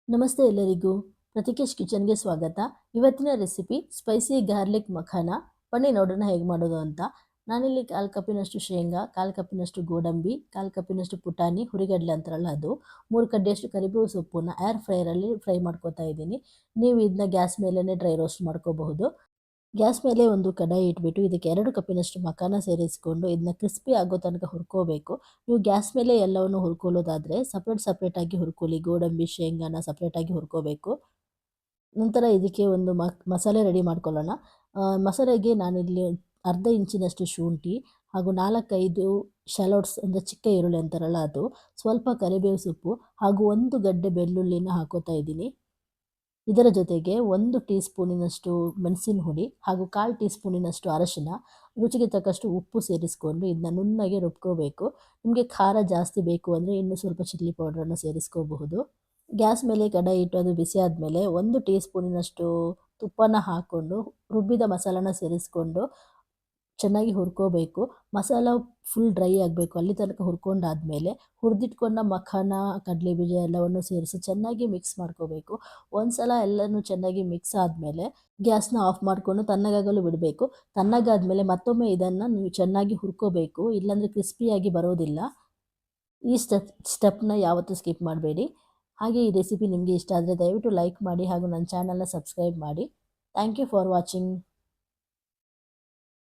ನಮಸ್ತೆ ಎಲ್ಲರಿಗೂ. ಪ್ರತಿಕೇಶ್ ಕಿಚನ್ಗೆ ಸ್ವಾಗತ. ಇವತ್ತಿನ ರೆಸಿಪಿ ಸ್ಪೈಸಿ ಗಾರ್ಲಿಕ್ ಮಖಾನ. ಬನ್ನಿ ನೋಡೋಣ ಹೇಗೆ ಮಾಡೋದು ಅಂತ. ನಾನಿಲ್ಲಿ 1/4 ಕಪ್ಪಿನಷ್ಟು ಶೇಂಗಾ, 1/4 ಕಪ್ಪಿನಷ್ಟು ಗೋಡಂಬಿ, 1/4 ಕಪ್ಪಿನಷ್ಟು ಪುಟಾಣಿ, ಹುರಿಗಡಲೆ ಅಂತಾರಲ್ಲ ಅದು, 3 ಕಡ್ಡಿಯಷ್ಟು ಕರಿಬೇವು ಸೊಪ್ಪನ್ನ ಏರ್ ಫ್ರೈಯರಲ್ಲಿ ಫ್ರೈ ಮಾಡ್ಕೊತಾ ಇದ್ದೀನಿ. ನೀವು ಇದನ್ನ ಗ್ಯಾಸ್ ಮೇಲೇ ಡ್ರೈ ರೋಸ್ಟ್ ಮಾಡ್ಕೋಬಹುದು. ಗ್ಯಾಸ್ ಮೇಲೆ ಒಂದು ಕಡಾಯಿ ಇಟ್ಬಿಟ್ಟು ಇದಕ್ಕೆ 2 ಕಪ್ಪಿನಷ್ಟು ಮಖಾನ ಸೇರಿಸಿಕೊಂಡು ಇದನ್ನ ಕ್ರಿಸ್ಪಿ ಆಗೋ ತನಕ ಹುರ್ಕೋಬೇಕು. ನೀವು ಗ್ಯಾಸ್ ಮೇಲೆ ಎಲ್ಲವನ್ನು ಹುರ್ಕೊಳ್ಳೋದಾದರೆ ಸಪ್ರೇಟಾಗಿ ಹುರ್ಕೊಳ್ಳಿ. ಗೋಡಂಬಿ ಶೇಂಗಾನ ಸಪ್ರೇಟಾಗಿ ಹುರ್ಕೋಬೇಕು. ನಂತರ ಇದಕ್ಕೆ ಒಂದು ಮಸಾಲೆ ರೆಡಿ ಮಾಡ್ಕೊಳ್ಳೋಣ. ಮಸಾಲೆಗೆ ನಾನಿಲ್ಲಿ ಅರ್ಧ ಇಂಚಿನಷ್ಟು ಶುಂಠಿ ಹಾಗೂ 4-5 ಶಾಲೋಟ್ಸ್ ಅಂದರೆ ಚಿಕ್ಕ ಈರುಳ್ಳಿ ಅಂತಾರಲ್ಲ ಅದು, ಸ್ವಲ್ಪ ಕರಿಬೇವು ಸೊಪ್ಪು ಹಾಗೂ 1 ಗಡ್ಡೆ ಬೆಳ್ಳುಳ್ಳಿನ ಹಾಕೋತಾ ಇದ್ದೀನಿ. ಇದರ ಜೊತೆಗೆ 1 ಟೀ ಸ್ಪೂನಿನಷ್ಟು ಮೆಣಸಿನ ಹುಡಿ ಹಾಗೂ 1/4 ಟೀ ಸ್ಪೂನಿನಷ್ಟು ಅರಶಿನ, ರುಚಿಗೆ ತಕ್ಕಷ್ಟು ಉಪ್ಪು ಸೇರಿಸ್ಕೊಂಡು ಇದನ್ನ ನುಣ್ಣಗೆ ರುಬ್ಕೋಬೇಕು. ನಿಮಗೆ ಖಾರ ಜಾಸ್ತಿ ಬೇಕು ಅಂದರೆ ಇನ್ನೂ ಸ್ವಲ್ಪ ಚಿಲ್ಲಿ ಪೌಡ್ರನ್ನು ಸೇರಿಸ್ಕೋಬಹುದು. ಗ್ಯಾಸ್ ಮೇಲೆ ಕಡಾಯಿ ಇಟ್ಟು ಅದು ಬಿಸಿ ಆದಮೇಲೆ 1 ಟೀ ಸ್ಪೂನಿನಷ್ಟು ತುಪ್ಪನ ಹಾಕ್ಕೊಂಡು ರುಬ್ಬಿದ ಮಸಾಲಾನ ಸೇರಿಸ್ಕೊಂಡು ಚೆನ್ನಾಗಿ ಹುರ್ಕೋಬೇಕು. ಮಸಾಲ ಫುಲ್ ಡ್ರೈ ಆಗಬೇಕು, ಅಲ್ಲಿ ತನಕ ಹುರ್ಕೊಂಡಾದಮೇಲೆ ಹುರಿದಿಟ್ಕೊಂಡ ಮಖಾನ, ಕಡಲೆಬೀಜ ಎಲ್ಲವನ್ನು ಸೇರಿಸಿ ಚೆನ್ನಾಗಿ ಮಿಕ್ಸ್ ಮಾಡ್ಕೋಬೇಕು. ಒಂದ್ಸಲ ಎಲ್ಲನೂ ಚೆನ್ನಾಗಿ ಮಿಕ್ಸ್ ಆದಮೇಲೆ ಗ್ಯಾಸ್ನ ಆಫ್ ಮಾಡಿಕೊಂಡು ತಣ್ಣಗಾಗಲು ಬಿಡಬೇಕು. ತಣ್ಣಗಾದಮೇಲೆ ಮತ್ತೊಮ್ಮೆ ಇದನ್ನು ನೀವು ಚೆನ್ನಾಗಿ ಹುರ್ಕೋಬೇಕು, ಇಲ್ಲಾಂದರೆ ಕ್ರಿಸ್ಪಿಯಾಗಿ ಬರೋದಿಲ್ಲ. ಈ ಸ್ಟೆಪ್ನ ಯಾವತ್ತೂ ಸ್ಕಿಪ್ ಮಾಡಬೇಡಿ. ಹಾಗೆ ಈ ರೆಸಿಪಿ ನಿಮಗೆ ಇಷ್ಟ ಆದರೆ ದಯವಿಟ್ಟು ಲೈಕ್ ಮಾಡಿ ಹಾಗೂ ನನ್ನ ಚಾನಲ್ನ ಸಬ್ಸ್ಕ್ರೈಬ್ ಮಾಡಿ. Thank you for watching.